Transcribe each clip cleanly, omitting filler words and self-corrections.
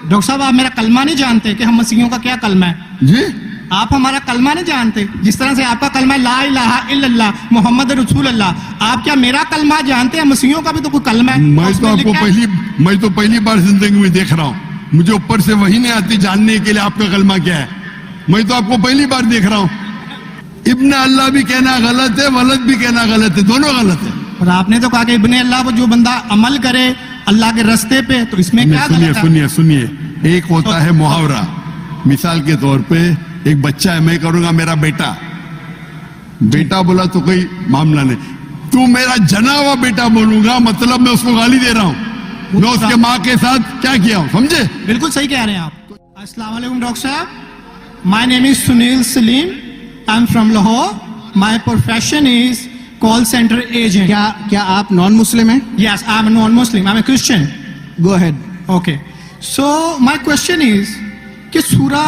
Doctor صاحب آپ میرا کلمہ نہیں جانتے کہ ہم مسیحیوں کا کیا کلمہ ہے؟ جی آپ ہمارا کلمہ نہیں جانتے؟ جس طرح سے آپ کا کلمہ لا الہ الا اللہ محمد رسول اللہ، آپ کیا میرا کلمہ جانتے ہیں؟ مسیحیوں کا بھی تو کوئی کلمہ ہے. میں تو پہلی بار زندگی میں دیکھ رہا ہوں. مجھے اوپر سے وہی نہیں آتی جاننے کے لیے آپ کا کلمہ کیا ہے. میں تو آپ کو پہلی بار دیکھ رہا ہوں. ابن اللہ بھی کہنا غلط ہے، ولد بھی کہنا غلط ہے، دونوں غلط ہے. اور آپ نے تو کہا کہ ابن اللہ وہ جو بندہ عمل کرے اللہ کے رستے پہ، تو اس میں کیا غلط ہے؟ سنیے ایک ہوتا ہے محاورہ. مثال کے طور پہ ایک بچہ ہے، میں کروں گا میرا بیٹا. بیٹا بولا تو کوئی معاملہ نہیں. تو میرا جنا ہوا بیٹا بولوں گا مطلب میں اس کو گالی دے رہا ہوں. میں اس کے ماں کے ساتھ کیا کیا ہوں، سمجھے؟ بالکل صحیح کہہ رہے ہیں آپ. السلام علیکم ڈاکٹر صاحب. My name is Sunil Saleem. I am from Lahore. My profession is call centre agent. کیا آپ نان مسلم ہیں؟ Yes, I'm a non-Muslim. I'm a Christian. Go ahead. Okay. So my question is کہ سورہ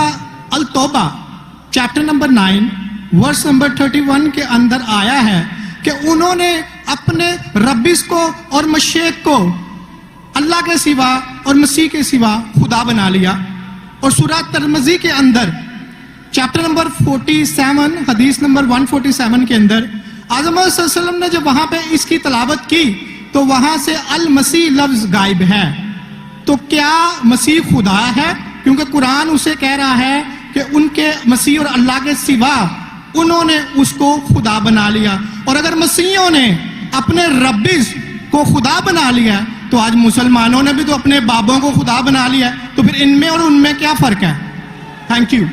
التوبہ چیپٹر نمبر 9 ورس نمبر 31 کے اندر آیا ہے کہ انہوں نے اپنے ربیس کو اور مشیخ کو اللہ کے سوا اور مسیح کے سوا خدا بنا لیا. اور سورہ ترمذی کے اندر چیپٹر نمبر 47 حدیث نمبر 147 کے اندر اعظم صلی اللہ علیہ وسلم نے جب وہاں پہ اس کی تلاوت کی تو وہاں سے المسیح لفظ غائب ہے. تو کیا مسیح خدا ہے؟ کیونکہ قرآن اسے کہہ رہا ہے کہ ان کے مسیح اور اللہ کے سوا انہوں نے اس کو خدا بنا لیا. اور اگر مسیحوں نے اپنے ربیز کو خدا بنا لیا تو آج مسلمانوں نے بھی تو اپنے بابوں کو خدا بنا لیا. تو پھر ان میں اور ان میں کیا فرق ہے؟ Thank you.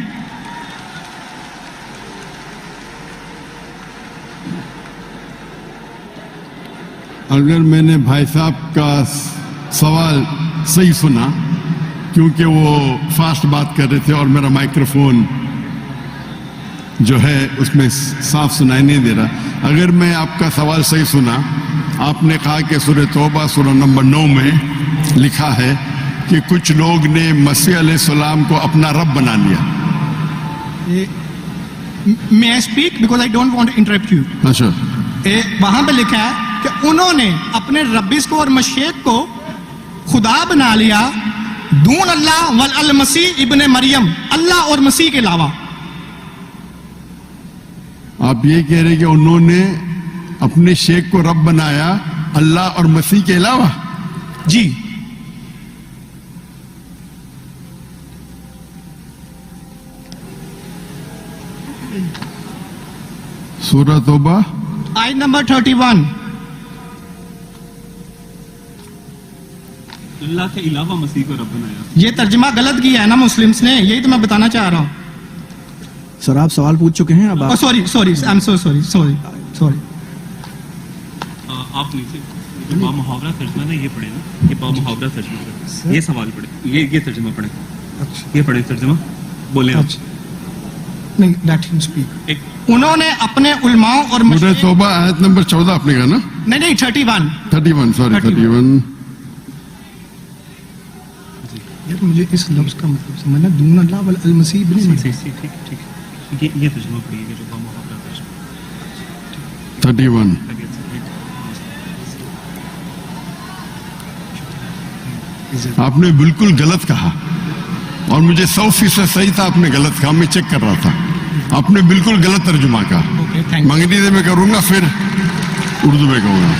اگر میں نے بھائی صاحب کا سوال صحیح سنا، کیونکہ وہ فاسٹ بات کر رہے تھے اور میرا مائکروفون جو ہے اس میں صاف سنائی نہیں دے رہا. اگر میں آپ کا سوال صحیح سنا، آپ نے کہا کہ سورہ توبہ سورہ نمبر 9 میں لکھا ہے کہ کچھ لوگ نے مسیح علیہ السلام کو اپنا رب بنا لیا. May I speak because I don't want to interrupt you. اچھا، وہاں پہ لکھا ہے کہ انہوں نے اپنے ربیس کو اور مشیخ کو خدا بنا لیا دون اللہ والمسیح ابن مریم، اللہ اور مسیح کے علاوہ. آپ یہ کہہ رہے کہ انہوں نے اپنے شیخ کو رب بنایا اللہ اور مسیح کے علاوہ؟ جی. سورہ توبہ آیت نمبر 31. اللہ کے علاوہ مسیح کو رب بنایا. یہ ترجمہ غلط کیا ہے نا مسلمس نے، یہی تو میں بتانا چاہ رہا ہوں. سر آپ سوال پوچھ چکے ہیں. اب sorry I am so sorry. آپ نیچے جو با محاورہ ترجمہ نا یہ پڑھے نا، یہ با محاورہ ترجمہ، یہ سوال پڑھے، یہ ترجمہ پڑھے، یہ پڑھے ترجمہ بولیں آپ. نہیں لیٹ ہم اسپیک. انہوں نے اپنے علماء اور سورہ توبہ آیت نمبر 14 آپ نے کہا نا؟ نہیں 31 سوری 31. یار مجھے اس لفظ کا مطلب سمجھنا، دون اللہ والمسیح ابن مریم. ٹھیک، یہ ترجمہ پڑھیے جو با محاورہ ترجمہ 31. آپ نے بالکل غلط کہا اور مجھے 100% صحیح تھا. آپ نے غلط کہا، میں چیک کر رہا تھا. آپ نے بالکل غلط ترجمہ کہا. انگریزی میں کروں گا پھر اردو میں کہوں گا.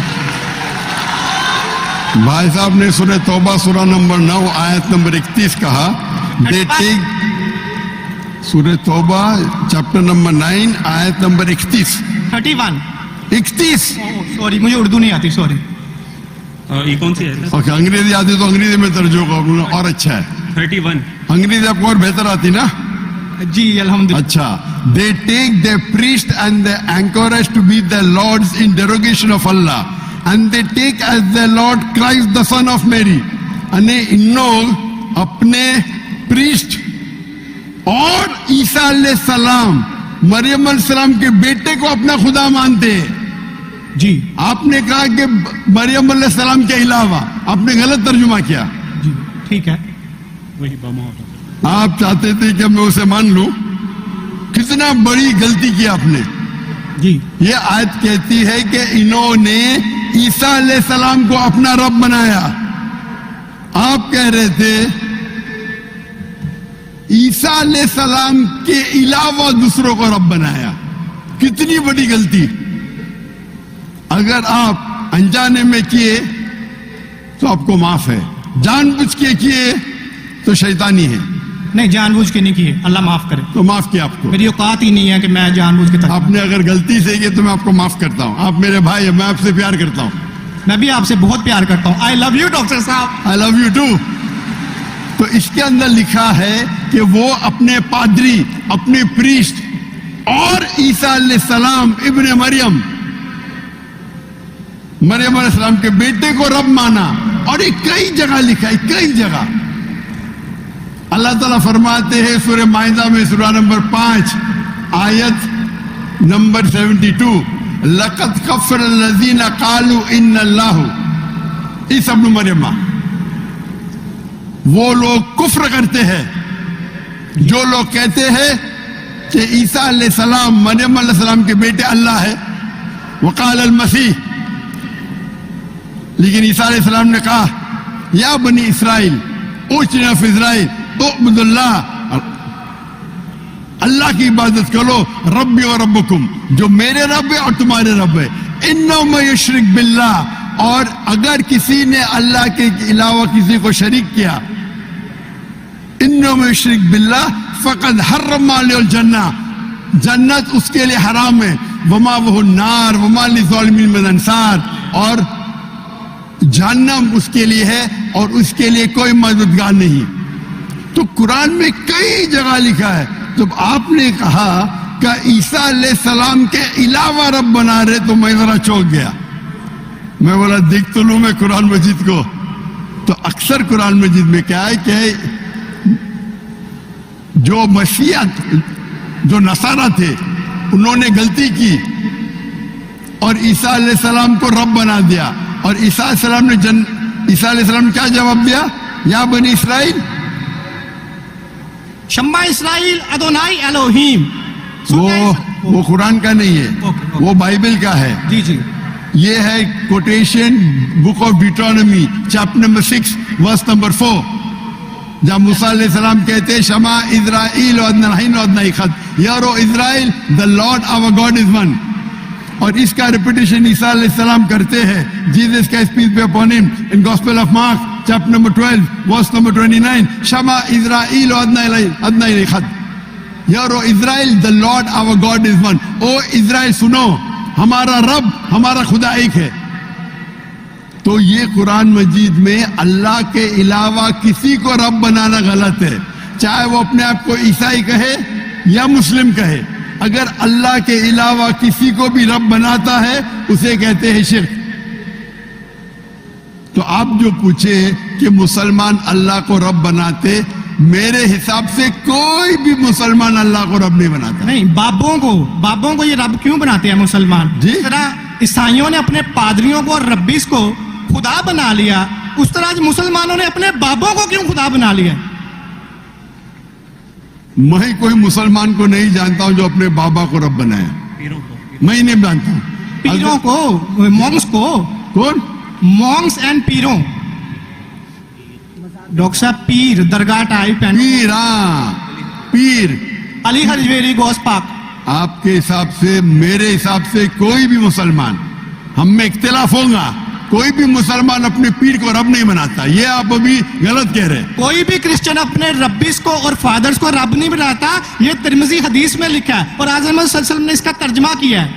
بھائی صاحب نے سورہ توبہ سورہ نمبر 9 آیت نمبر 31 کہا. سورہ توبہ چیپٹر نمبر 9 آیت نمبر 31. سوری مجھے اردو نہیں آتی، سوری. یہ کون سی ہے؟ اوکے، انگریزی آتی تو انگریزی میں ترجمہ کروں گا اور اچھا ہے. 31. انگریزی آپ کو اور بہتر آتی نا؟ جی الحمدللہ. اچھا. They take their priest and the anchorage to be their lords in derogation of Allah, and they take as their Lord Christ the son of Mary. અને ان لوگ اپنے پریسٹ اور عیسیٰ علیہ السلام مریم علیہ السلام کے بیٹے کو اپنا خدا مانتے ہیں. جی آپ نے کہا کہ مریم علیہ السلام کے علاوہ، آپ نے غلط ترجمہ کیا. جی ٹھیک ہے. وہی با محاورہ. آپ چاہتے تھے کہ میں اسے مان لوں. کتنا بڑی غلطی کی آپ نے. جی یہ آیت کہتی ہے کہ انہوں نے عیسیٰ علیہ السلام کو اپنا رب بنایا. آپ کہہ رہے تھے ईसा अलैहिस्सलाम के अलावा दूसरों को रब बनाया। कितनी बड़ी गलती। अगर आप अनजाने में किए तो आपको माफ है, जानबूझ के किए तो शैतानी है। नहीं, जानबूझ के नहीं किए, अल्लाह माफ करे। तो माफ किया आपको। मेरी औकात ही नहीं है कि मैं जानबूझ के आपने अगर गलती से किए तो मैं आपको माफ करता हूं। आप मेरे भाई हैं, मैं आपसे प्यार करता हूं। मैं भी आपसे बहुत प्यार करता हूं। आई लव यू डॉक्टर साहब। I love you too. तो इसके अंदर लिखा है कि वो अपने पादरी, अपने प्रीस्ट और ईसा अलैहिस्सलाम इब्ने मरियम अलैहिस्सलाम के बेटे को रब माना। और ये कई जगह लिखा है, कई जगह। अल्लाह ताला फरमाते हैं सूरह माइदा में सूरह नंबर 5 आयत नंबर 72, लक़द कफ़र अल्लज़ीना क़ालू इन्नल्लाहु ईसा इब्न मरियम। वो लोग कुफ्र करते हैं जो लोग कहते हैं कि ईसा अलैहिस्सलाम मरियम अलैहिस्सलाम के बेटे अल्लाह है। वक़ाल अल मसीह, लेकिन ईसा अलैहिस्सलाम ने कहा या बनी इसराइल उचना फी इज़राइल उअबुदुल्लाह, अल्लाह की इबादत करो, रब्बी व रब्बुकुम, जो मेरे रब है और तुम्हारे रब है। इन्नहु मन युश्रिक बिल्लाह, और अगर किसी ने अल्लाह के अलावा किसी को शरीक किया, इन्नहु मन युश्रिक बिल्लाह फ़क़द हर्रम अलैहिल जन्नह, जन्नत उसके लिए हराम है। वमा वहु नार वमा लिज़ालिमीन मिन अंसार, और जहन्नम उसके लिए है और उसके लिए कोई मददगार नहीं। तो कुरान में कई जगह लिखा है। जब आपने कहा कि ईसा अलैहिस्सलाम के अलावा रब बना रहे, तो मैं जरा चौंक गया। मैं बोला देख तो लूं मैं कुरान मजीद को। तो अक्सर कुरान मजीद में क्या है कि जो मसीहा, जो नसारा थे, उन्होंने गलती की और ईसा अलैहिस्सलाम को रब बना दिया। और ईसा अलैहिस्सलाम ने क्या जवाब दिया? या बनी इसराइल शम्मा इसराइल अदोनाई एलोहीम। वो कुरान का नहीं है, वो बाइबल का है। जी जी, ये है quotation book of Deuteronomy chapter number 6 verse number 4, जब मूसा अलैहिस्सलाम कहते हैं शमा इज़राइल यारो Israel the Lord our God is one. और इसका रिपीटेशन ईसा अलैहिस्सलाम करते हैं, जीसस का peace be upon him, in gospel of Mark chapter number 12 verse number 29, शमा इज़राइल यारो Israel the Lord our God is one. ओ इज़राइल सुनो, हमारा रब, हमारा खुदा एक है। तो ये कुरान मजीद में अल्लाह के अलावा किसी को रब बनाना गलत है, चाहे वो अपने आप को ईसाई कहे या मुस्लिम कहे। अगर अल्लाह के अलावा किसी को भी रब बनाता है उसे कहते हैं शिर्क। तो आप जो पूछे कि मुसलमान अल्लाह को रब बनाते, मेरे हिसाब से कोई भी मुसलमान अल्लाह को रब नहीं बनाता। नहीं, बाबों को ये रब क्यों बनाते हैं मुसलमान? जी? जिस तरह ईसाइयों ने अपने पादरियों को और रब्बीस को खुदा बना लिया, उस तरह आज मुसलमानों ने अपने बाबों को क्यों खुदा बना लिया? मैं कोई मुसलमान को नहीं जानता हूं जो अपने बाबा को रब बनाया। पीरों को, मैं नहीं जानता हूं। पीरों को, मॉन्क्स को। कौन? Monks and पीरों। डॉक्टर साहब, पीर दरगाह टाइप एंड पीर, हाँ पीर। अली हजवेरी गोस पाक। आपके हिसाब से, मेरे हिसाब से कोई भी मुसलमान, हम में इख्तिलाफ होगा, कोई भी मुसलमान अपने पीर को रब नहीं बनाता। ये आप अभी गलत कह रहे हैं। कोई भी क्रिश्चियन अपने रब्बिस को और फादर्स को रब नहीं बनाता, ये तिरमिजी हदीस में लिखा है और आज़म सल्लल्लाहु अलैहि वसल्लम ने इसका तर्जमा किया है।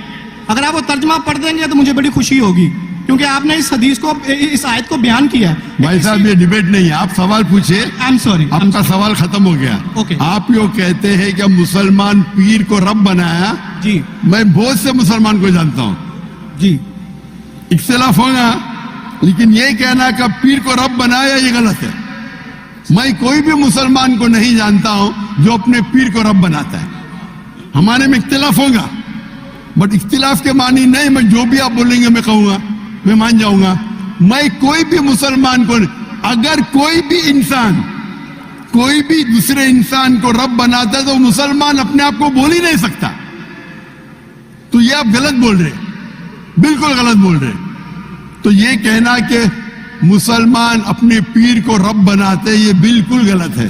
अगर आप वो तर्जमा पढ़ देंगे तो मुझे बड़ी खुशी होगी, क्योंकि आपने इस हदीस को, इस आयत को बयान किया है। भाई साहब, ये डिबेट नहीं है, आप सवाल पूछे। आई एम सॉरी, आपका सवाल खत्म हो गया। ओके। आप यो कहते हैं कि मुसलमान पीर को रब बनाया। जी मैं बहुत से मुसलमान को जानता हूं, जी, इख्तिलाफ होगा, लेकिन ये कहना कि पीर को रब बनाया, ये गलत है। मैं कोई भी मुसलमान को नहीं जानता हूं जो अपने पीर को रब बनाता है। हमारे में इख्तिलाफ होगा, बट इख्तिलाफ के मानी नहीं, मैं जो भी आप बोलेंगे मैं कहूंगा, मैं मान जाऊंगा। मैं कोई भी मुसलमान को, अगर कोई भी इंसान कोई भी दूसरे इंसान को रब बनाता है तो मुसलमान अपने आप को बोल ही नहीं सकता। तो ये आप गलत बोल रहे, बिल्कुल गलत बोल रहे। तो ये कहना कि मुसलमान अपने पीर को रब बनाते, ये बिल्कुल गलत है।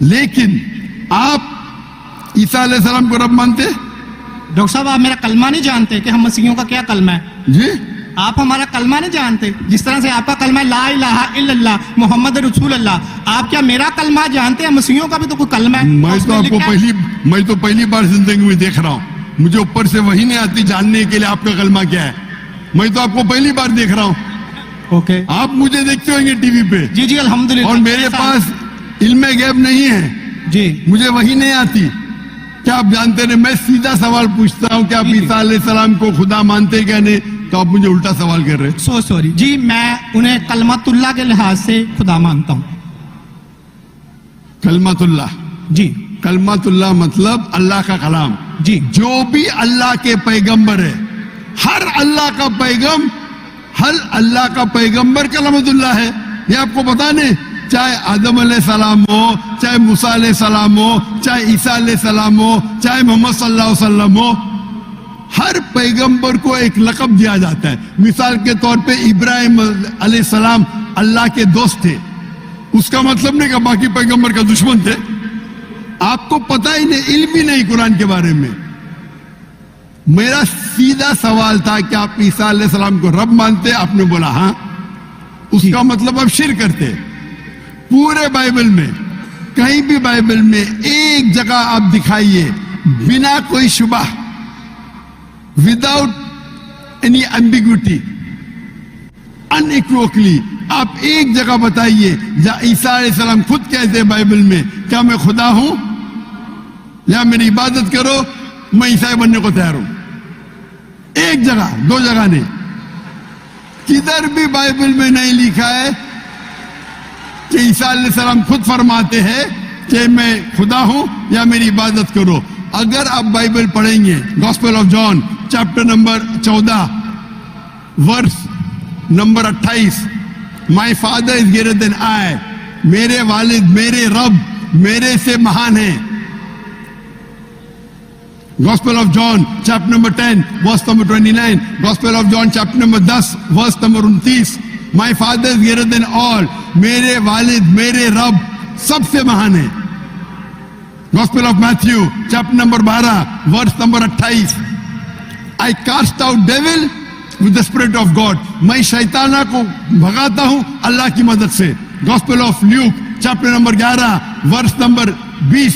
लेकिन आप ईसा अलैहिस्सलाम को रब मानते हैं? डॉक्टर साहब, आप मेरा कलमा नहीं जानते कि हम मसीहियों का क्या कलमा है? जी, आप हमारा कलमा नहीं जानते? जिस तरह से आपका कलमा है ला इलाहा इल्लल्लाह मोहम्मद रसूल अल्लाह, आप क्या मेरा कलमा जानते हैं? मसीहियों का भी तो कोई कलमा है। मैं तो उसमें आपको लिखा है- मैं तो पहली बार जिंदगी में देख रहा हूँ। मुझे ऊपर से वही नहीं आती जानने के लिए आपका कलमा क्या है। मैं तो आपको पहली बार देख रहा हूँ। ओके, आप मुझे देखते होंगे टीवी पे, जी जी अल्हम्दुलिल्लाह। और मेरे पास इल्म गैब नहीं है, जी मुझे वही नहीं आती। क्या आप जानते नहीं? मैं सीधा सवाल पूछता हूँ कि आप ईसा अलैहिस्सलाम को खुदा मानते क्या नहीं, तो आप मुझे उल्टा सवाल कर रहे हैं। सो सॉरी जी, मैं उन्हें कलमतुल्लाह के लिहाज से खुदा मानता हूँ। कलमतुल्लाह, जी कलमतुल्लाह मतलब अल्लाह का कलाम। जी जो भी अल्लाह के पैगंबर है, हर अल्लाह का पैगंबर कलमतुल्लाह है। ये आपको पता नहीं? चाहे आदम अलैहिस्सलाम हो, चाहे मूसा अलैहिस्सलाम हो, चाहे ईसा अलैहिस्सलाम हो, चाहे मोहम्मद सल्लल्लाहु अलैहि वसल्लम हो, हर पैगंबर को एक लक़ब दिया जाता है। मिसाल के तौर पे इब्राहिम अलैहिस्सलाम अल्लाह के दोस्त थे, उसका मतलब नहीं कि बाकी पैगंबर का दुश्मन थे। आपको पता ही नहीं, इल्म ही नहीं कुरान के बारे में। मेरा सीधा सवाल था कि आप ईसा अलैहिस्सलाम को रब मानते? आपने बोला हाँ। उसका मतलब आप शिर्क करते। पूरे बाइबल में, कहीं भी बाइबल में एक जगह आप दिखाइए बिना कोई शुबह, विदाउट एनी एम्बिग्विटी, अनइक्वोकली, आप एक जगह बताइए जहां ईसा अलैहिस्सलाम खुद कहते हैं बाइबल में, क्या मैं खुदा हूं या मेरी इबादत करो, मैं ईसाई बनने को तैयार हूं। एक जगह, दो जगह नहीं, किधर भी बाइबल में नहीं लिखा है कि ईसा अलैहिस्सलाम खुद फरमाते हैं कि मैं खुदा हूं या मेरी इबादत करो। अगर आप बाइबल पढ़ेंगे, gospel of John chapter number 14 verse number 28, my father is greater than I, मेरे वालिद, मेरे रब मेरे से महान है। Gospel of John chapter number 10 verse number 29, Gospel of John chapter number 10 verse number 29, my father is greater than all, मेरे वालिद, मेरे रब सबसे महान है। Gospel of Matthew chapter number 12 verse number 28, I cast out devil with the spirit of God, मैं शैताना को भगाता हूं अल्लाह की मदद से। Gospel of Luke chapter number 11 verse number 20,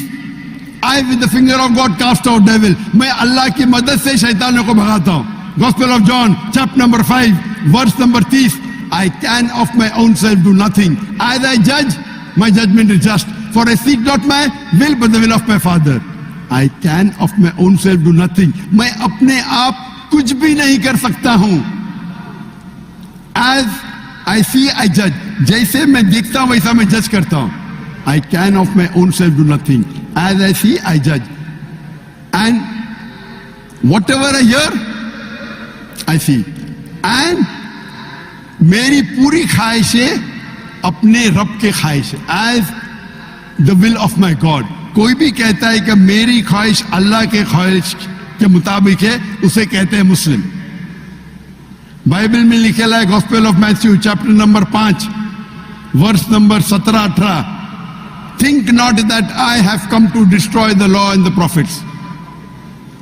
I with the finger of God cast out devil, मैं अल्लाह की मदद से शैतानों को भगाता हूं। Gospel of John chapter number 5 verse number 30, I can of my own self do nothing, as I judge my judgment is just, for I seek not my will but the will of my Father। I can of my own self do nothing, मैं अपने आप कुछ भी नहीं कर सकता हूं। As I see I judge, जैसे मैं देखता हूं वैसा मैं जज करता हूं। I can of my own self do nothing, as I see I judge, and whatever I hear I see, and मेरी पूरी ख्वाहिशें अपने रब के ख्वाहिश है, as the will of my God। कोई भी कहता है कि मेरी ख्वाहिश अल्लाह के ख्वाहिश के मुताबिक है, उसे कहते हैं मुस्लिम। बाइबल में लिखेला है gospel of Matthew chapter number 5 verse number 17-18, think not that I have come to destroy the law and the prophets,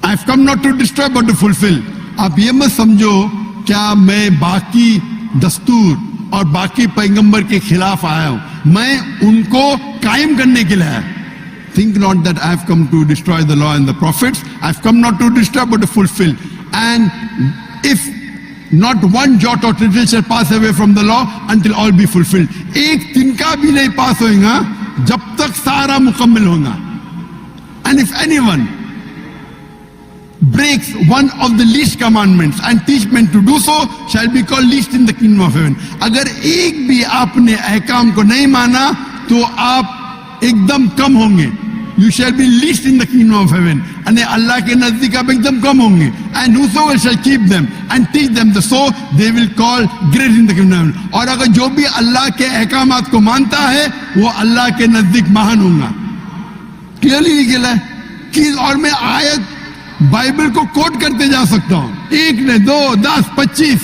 I have come not to destroy but to fulfill। आप ये मत समझो क्या मैं बाकी दस्तूर और बाकी पैगंबर के खिलाफ आया हूं, मैं उनको कायम करने के लिए आया। Think not that I have come to destroy the law and the prophets, I have come not to destroy but to fulfill। And if not one jot or tittle shall pass away from the law until all be fulfilled, एक तिनका भी नहीं पास होगा जब तक सारा मुकम्मल होगा। And if anyone breaks one of the least commandments and teach men to do so, shall be called least in the kingdom of heaven। अगर एक भी आपने अहकाम को नहीं माना तो आप एकदम कम होंगे। You shall be least in the kingdom of heaven, यानी अल्लाह के नजदीक आप एकदम कम होंगे। And whosoever shall keep them and teach them the so, they will call great in the kingdom of heaven। और अगर जो भी अल्लाह के अहकामात को मानता है वो अल्लाह के नजदीक महान होगा। क्लियरली लिखा है कि, और मैं आयत बाइबल को कोट करते जा सकता हूं, एक ने 2, 10, 25,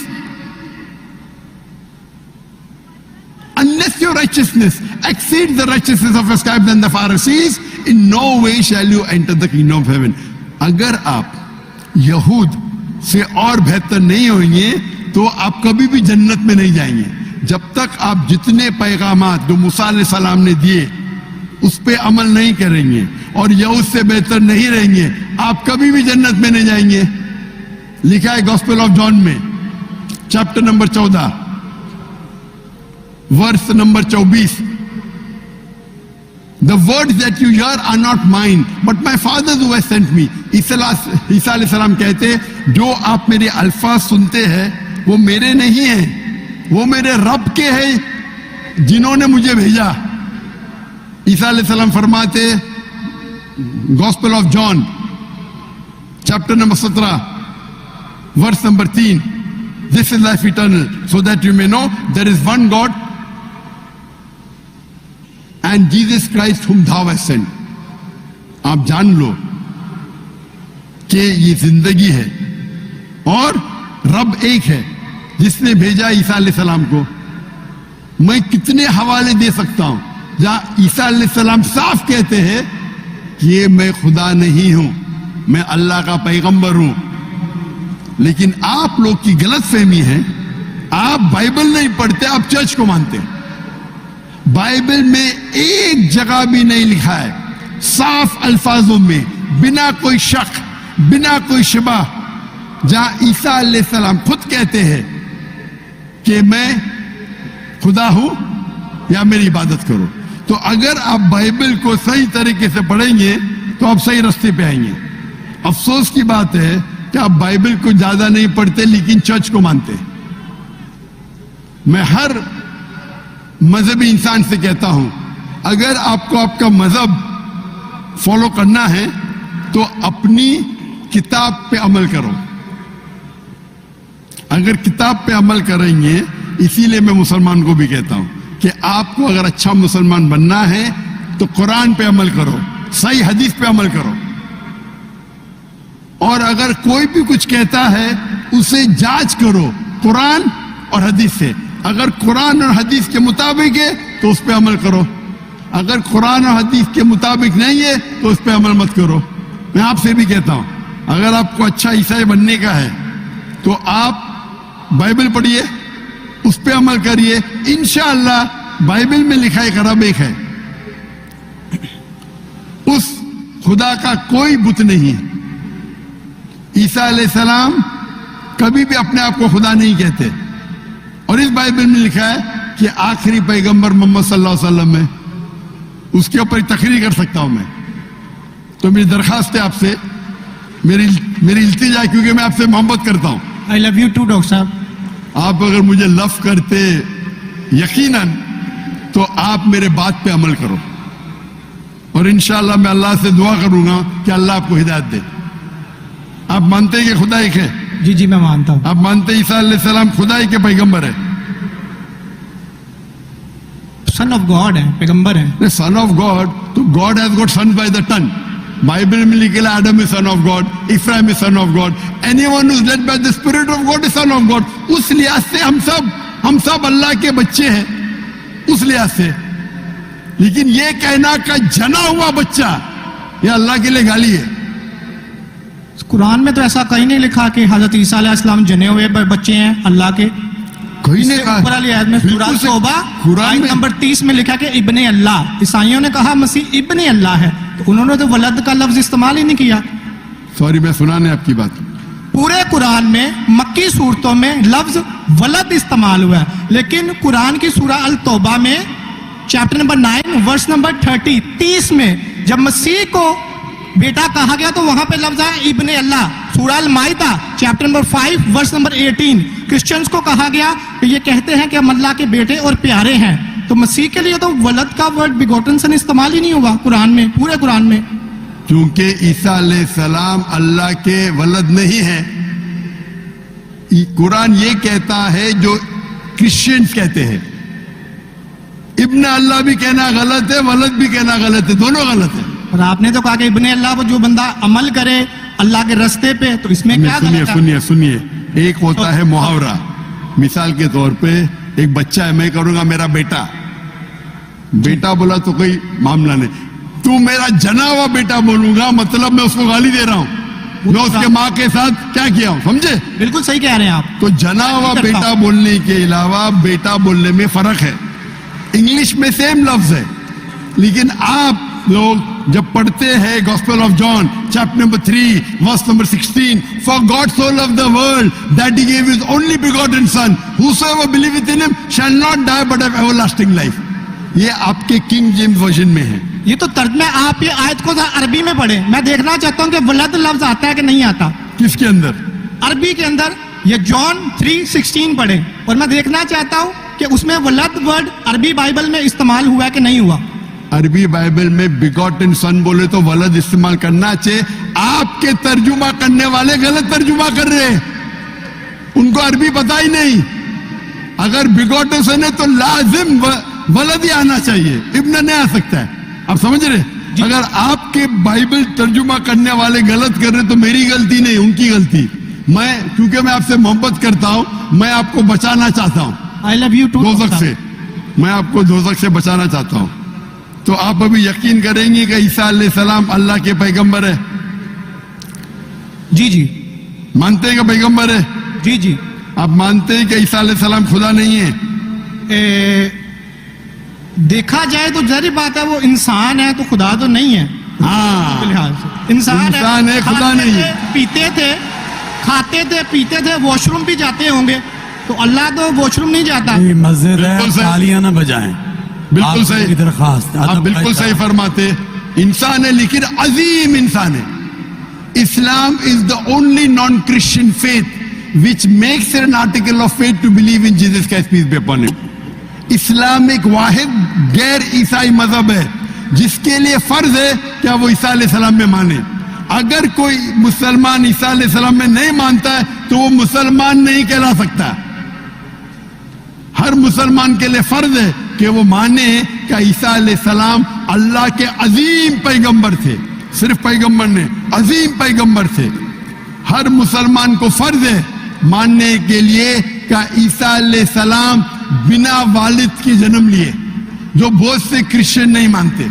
unless you your righteousness exceeds the righteousness of the scribes and the Pharisees, in no way shall you enter the kingdom of heaven. अगर आप यहूद से और बेहतर नहीं होंगे तो आप कभी भी जन्नत में नहीं जाएंगे। जब तक आप जितने पैगामात जो मूसा अलैहिस्सलाम ने दिए उस पे अमल नहीं करेंगे और यहूद से बेहतर नहीं रहेंगे, आप कभी भी जन्नत में नहीं जाएंगे। लिखा है गॉस्पेल ऑफ जॉन में chapter number 14 verse number 24, The words that you hear are not mine, but my Father who has sent me. ईसा अलैहिस्सलाम कहते, जो आप मेरे अल्फाज सुनते हैं वो मेरे नहीं हैं, वो मेरे रब के हैं जिन्होंने मुझे भेजा। ईसा अलैहिस्सलाम फरमाते, gospel of John chapter number 17 verse number 3, This is life eternal, so that you may know there is one God and Jesus Christ whom thou hast sent. आप जान लो कि ये जिंदगी है और रब एक है जिसने भेजा ईसा अलैहिस्सलाम को। मैं कितने हवाले दे सकता हूं जहां ईसा अलैहिस्सलाम साफ कहते हैं कि मैं खुदा नहीं हूं, मैं अल्लाह का पैगंबर हूं। लेकिन आप लोग की गलत फहमी है, आप बाइबल नहीं पढ़ते, आप चर्च को मानते हैं। बाइबल में एक जगह भी नहीं लिखा है साफ अल्फाजों में, बिना कोई शक, बिना कोई शुबा, जहां ईसा अलैहिस्सलाम खुद कहते हैं कि मैं खुदा हूं या मेरी इबादत करो। तो अगर आप बाइबल को सही तरीके से पढ़ेंगे तो आप सही रास्ते पे आएंगे। अफसोस की बात है कि आप बाइबल को ज्यादा नहीं पढ़ते लेकिन चर्च को मानते। मैं हर मजहबी इंसान से कहता हूं, अगर आपको आपका मजहब फॉलो करना है तो अपनी किताब पे अमल करो। अगर किताब पे अमल करेंगे, इसीलिए मैं मुसलमान को भी कहता हूं कि आपको अगर अच्छा मुसलमान बनना है तो कुरान पे अमल करो, सही हदीस पे अमल करो। और अगर कोई भी कुछ कहता है उसे जांच करो कुरान और हदीस से। अगर कुरान और हदीस के मुताबिक है तो उस पर अमल करो, अगर कुरान और हदीस के मुताबिक नहीं है तो उस पर अमल मत करो। मैं आपसे भी कहता हूं, अगर आपको अच्छा ईसाई बनने का है तो आप बाइबल पढ़िए, उस पर अमल करिए। इंशाअल्लाह बाइबल में लिखा है रब एक है, उस खुदा का कोई बुत नहीं है। ईसा अलैहिस्सलाम कभी भी अपने आप को खुदा नहीं कहते। और इस बाइबल में लिखा है कि आखिरी पैगंबर मोहम्मद सल्लल्लाहु अलैहि वसल्लम है, उसके ऊपर तकरीर कर सकता हूं मैं। तो मेरी दरखास्त है आपसे, मेरी इल्तिजा, क्योंकि मैं आपसे मोहब्बत करता हूं। I love you too doctor साहब। आप अगर मुझे लव करते यकीनन तो आप मेरे बात पे अमल करो और इंशाअल्लाह मैं अल्लाह से दुआ करूंगा कि अल्लाह आपको हिदायत दे। आप मानते हैं कि खुदा एक है? जी जी मैं मानता हूं। आप मानते हैं ईसा अलैहिस्सलाम खुदा के पैगंबर है? सन ऑफ गॉड है, पैगंबर है। सन ऑफ गॉड, तो God has got son by the ton. Bible में लिखा है Adam is son of God, Ibrahim is son of God, anyone who is led by the spirit of God is son of God. उस लिहाज से हम सब अल्लाह के बच्चे हैं, उस लिहाज से। लेकिन ये कहना का जना हुआ बच्चा ये अल्लाह के लिए गाली है। कुरान में तो ऐसा कहीं नहीं लिखा कि हजरत ईसा अलैहिस्सलाम जने हुए बच्चे हैं अल्लाह के। कोई ने कहा, ऊपर वाली आयत में सूरह तौबा आयत नंबर 30 में लिखा कि इब्ने अल्लाह। ईसाइयों ने कहा मसीह इब्ने अल्लाह है, तो उन्होंने तो वलद का लफ्ज इस्तेमाल ही नहीं किया। सॉरी, मैं सुनाने आपकी बात। पूरे कुरान में मक्की सूरतों में लफ्ज वलद इस्तेमाल हुआ है, लेकिन कुरान की सूरह अल तौबा में चैप्टर नंबर 9 वर्स नंबर 30 में जब मसीह को बेटा कहा गया तो वहां पे लफ्ज है इब्ने अल्लाह। सूरह अल माइदा chapter number 5 verse number 18 Christians को कहा गया कि ये कहते हैं कि हम अल्लाह के बेटे और प्यारे हैं। तो मसीह के लिए तो वलद का वर्ड बिगोटन सन इस्तेमाल ही नहीं हुआ कुरान में, पूरे कुरान में। क्योंकि ईसा अलैहिस्सलाम अल्लाह के वलद नहीं है। कुरान ये कहता है जो क्रिश्चियंस कहते हैं। इब्न अल्लाह भी कहना गलत है, वलद भी कहना गलत है, दोनों गलत है। और आपने तो कहा कि इब्ने अल्लाह को जो बंदा अमल करे अल्लाह के रास्ते पे, तो इसमें क्या गलत है? सुनिए, एक होता है मुहावरा। मिसाल के तौर पे एक बच्चा है, मैं करूंगा मेरा बेटा, بیٹا بولا تو کوئی معاملہ نہیں. تو میرا جنا ہوا بیٹا بولوں گا مطلب میں اس کو گالی دے رہا ہوں. میں اس کے ماں کے ساتھ کیا کیا ہوں, سمجھے؟ بالکل صحیح کہہ رہے ہیں آپ. تو جنا ہوا بیٹا بولنے کے علاوہ بیٹا بولنے میں فرق ہے. انگلش میں سیم لفظ ہے, لیکن آپ لوگ جب پڑھتے ہیں gospel of John chapter number 3 verse number 16, for God so loved the world that he gave his only begotten son, whosoever believeth in him shall not die but have everlasting life. یہ آپ کے king James version میں ہے. یہ تو ترجمہ, آپ یہ آیت کو عربی میں پڑھیں. میں دیکھنا چاہتا ہوں کہ ولد لفظ آتا ہے کہ نہیں آتا کس کے اندر؟ عربی کے اندر. یہ جان 3:16 پڑھیں, اور میں دیکھنا چاہتا ہوں کہ اس میں ولد ورڈ عربی بائبل میں استعمال ہوا ہے کہ نہیں ہوا. عربی بائبل میں بیگوٹن سن بولے تو ولد استعمال کرنا چاہیے. آپ کے ترجمہ کرنے والے غلط ترجمہ کر رہے ہیں, ان کو عربی پتہ ہی نہیں. اگر بیگوٹن سن ہے تو لازم ولد ہی آنا چاہیے, ابن نہیں آ سکتا ہے. آپ سمجھ رہے؟ اگر آپ کے بائبل ترجمہ کرنے والے غلط کر رہے تو میری غلطی نہیں, ان کی غلطی. میں کیونکہ میں آپ سے محبت کرتا ہوں, میں آپ کو بچانا چاہتا ہوں I love you too. دوزخ سے. میں آپ کو دوزخ سے بچانا چاہتا ہوں. تو آپ ابھی یقین کریں گے کہ عیسیٰ علیہ السلام اللہ کے پیغمبر ہے؟ جی جی مانتے ہیں کہ پیغمبر ہے؟ جی جی. آپ مانتے ہیں کہ عیسیٰ علیہ السلام خدا نہیں ہے؟ دیکھا جائے تو ظاہر بات ہے وہ انسان ہے تو خدا تو نہیں ہے. ہاں, لحاظ سے انسان ہے, خدا نہیں ہے. پیتے تھے, کھاتے تھے, پیتے تھے, واش روم بھی جاتے ہوں گے, تو اللہ تو واش روم نہیں جاتا. مسجد ہے, تالیاں نہ بجائیں. بالکل صحیح درخواست, آپ بالکل صحیح فرماتے. انسان ہے لیکن عظیم انسان ہے. Islam is the only non Christian faith which makes it an article of faith to believe in Jesus Christ, peace be upon him. اسلام ایک واحد غیر عیسائی مذہب ہے جس کے لیے فرض ہے کہ وہ عیسیٰ علیہ السلام میں مانے. اگر کوئی مسلمان عیسیٰ علیہ السلام میں نہیں مانتا ہے تو وہ مسلمان نہیں کہلا سکتا. ہر مسلمان کے لیے فرض ہے کہ وہ مانے کہ عیسیٰ علیہ السلام اللہ کے عظیم پیغمبر تھے. صرف پیغمبر نے, عظیم پیغمبر تھے. ہر مسلمان کو فرض ہے ماننے کے لیے کہ عیسیٰ علیہ السلام بنا والد کے جنم لیے, جو بہت سے کرسچن نہیں مانتے.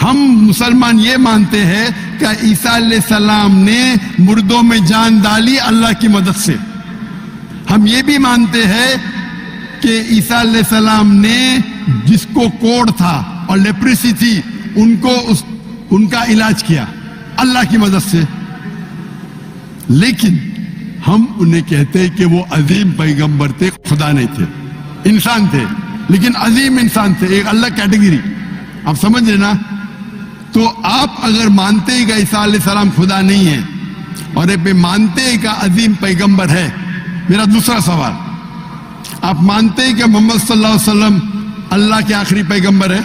ہم مسلمان یہ مانتے ہیں کہ عیسیٰ علیہ السلام نے مردوں میں جان ڈالی اللہ کی مدد سے. ہم یہ بھی مانتے ہیں کہ عیسیٰ علیہ السلام نے جس کو کوڑ تھا اور لیپریسی تھی ان کا علاج کیا اللہ کی مدد سے. لیکن ہم انہیں کہتے ہیں کہ وہ عظیم پیغمبر تھے, خدا نہیں تھے, انسان تھے لیکن عظیم انسان تھے, ایک اللہ کیٹیگری. آپ سمجھ رہے نا؟ تو آپ اگر مانتے ہیں کہ عیسیٰ علیہ السلام خدا نہیں ہے اور مانتے ہیں کہ عظیم پیغمبر ہے, میرا دوسرا سوال, آپ مانتے ہیں کہ محمد صلی اللہ علیہ وسلم اللہ کے آخری پیغمبر ہے؟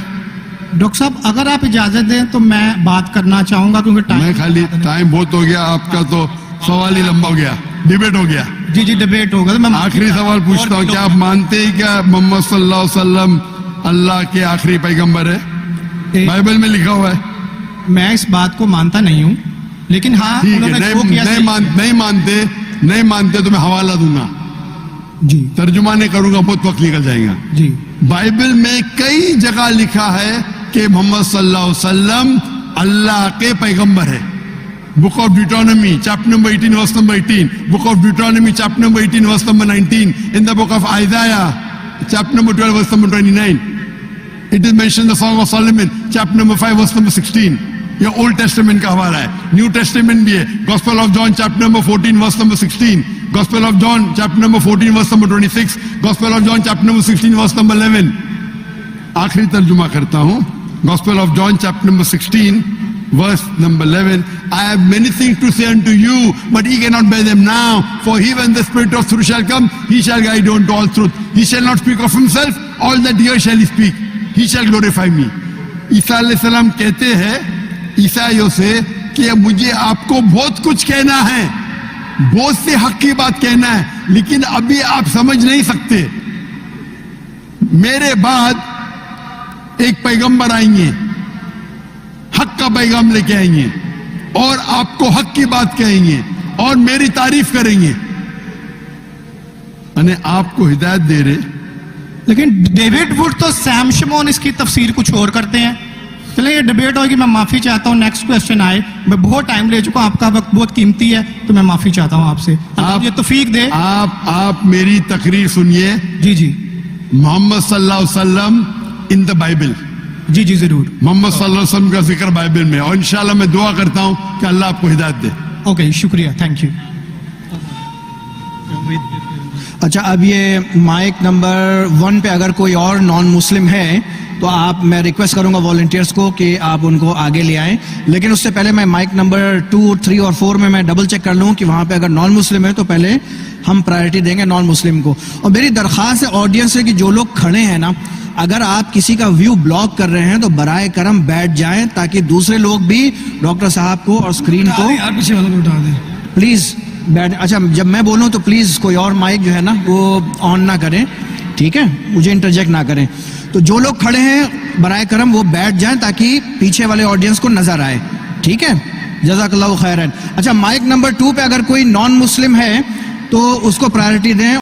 ڈاکٹر صاحب اگر آپ اجازت دیں تو میں بات کرنا چاہوں گا کیونکہ میں خالی ٹائم بہت ہو گیا آپ کا, تو سوال ہی لمبا ہو گیا, ڈیبیٹ ہو گیا. جی جی ڈیبیٹ ہوگا. میں آخری سوال پوچھتا ہوں, کیا آپ مانتے ہیں کہ محمد صلی اللہ علیہ وسلم اللہ کے آخری پیغمبر ہے؟ بائبل میں لکھا ہوا ہے. میں اس بات کو مانتا نہیں ہوں, لیکن ہاں نہیں مانتے تو میں حوالہ دوں گا, جی ترجمہ نہیں کروں گا, بہت وقت نکل جائے گا. جی بائبل میں کئی جگہ لکھا ہے کہ محمد صلی اللہ علیہ وسلم اللہ کے پیغمبر ہے. Book of Deuteronomy, chapter number 18, verse number 18. Book of Deuteronomy, chapter number 18, verse number 19. In the book of Isaiah, chapter number 12, verse number 29. It is mentioned in the Song of Solomon, chapter number 5, verse number 16. یہ Old Testament کا حوالہ ہے. New Testament بھی ہے. Gospel of John, chapter number 14, verse number 16. Gospel of John, chapter number 14, verse number 26. Gospel of John, chapter number 16, verse number 11. آخری ترجمہ کرتا ہوں. Gospel of John, chapter number 16, verse number 11. I have many things to say unto you, but ye cannot bear them now. For he, when the Spirit of truth shall come, he shall guide you unto all truth. He shall not speak of himself, all that here shall he speak. He shall glorify me. عیسیٰ علیہ السلام کہتے ہیں عیسائیوں سے کہ مجھے آپ کو بہت کچھ کہنا ہے, بہت سے حق کی بات کہنا ہے, لیکن ابھی آپ سمجھ نہیں سکتے. میرے بعد ایک پیغمبر آئیں گے, حق کا پیغام لے کے آئیں گے, اور آپ کو حق کی بات کہیں گے اور میری تعریف کریں گے. یعنی آپ کو ہدایت دے رہے लेकिन डेविड वुड तो सैम शिमोन इसकी तफसीर कुछ और करते हैं. चलिए ये डिबेट होगी, मैं माफी चाहता हूँ. नेक्स्ट क्वेश्चन आए. मैं बहुत टाइम ले चुका हूँ, आपका वक्त बहुत कीमती है, तो मैं माफी चाहता हूँ आपसे. आप ये तौफीक दे. आप मेरी तकरीर सुनिए. जी जी मोहम्मद सल्लल्लाहु अलैहि वसल्लम इन द बाइबल, जी जी जरूर. मोहम्मद सल्लल्लाहु अलैहि वसल्लम का जिक्र बाइबल में, और इंशाल्लाह मैं दुआ करता हूँ कि अल्लाह आपको हिदायत दे. ओके, शुक्रिया, थैंक यू. अच्छा, अब ये माइक नंबर 1 पे अगर कोई और नॉन मुस्लिम है तो मैं रिक्वेस्ट करूंगा वॉलंटियर्स को कि आप उनको आगे ले आएं. लेकिन उससे पहले मैं माइक नंबर 2, 3 और 4 में मैं डबल चेक कर लूं कि वहां पे अगर नॉन मुस्लिम है तो पहले हम प्रायोरिटी देंगे नॉन मुस्लिम को. और मेरी दरख्वास्त है ऑडियंस से कि जो लोग खड़े हैं ना, अगर आप किसी का व्यू ब्लॉक कर रहे हैं तो बराए करम बैठ जाएं, ताकि दूसरे लोग भी डॉक्टर साहब को और स्क्रीन को यार पीछे वाला को उठा दे. प्लीज बैठ. अच्छा, जब मैं बोलूं तो प्लीज कोई और माइक जो है ना वो ऑन ना करें, ठीक है? मुझे इंटरजेक्ट ना करें. तो जो लोग खड़े हैं बराए करम वो बैठ जाएं ताकि पीछे वाले ऑडियंस को नजर आए, ठीक है? जज़ाकल्लाहु खैरन. अच्छा, माइक नंबर 2 पे अगर कोई नॉन मुस्लिम है तो उसको प्रायोरिटी दें.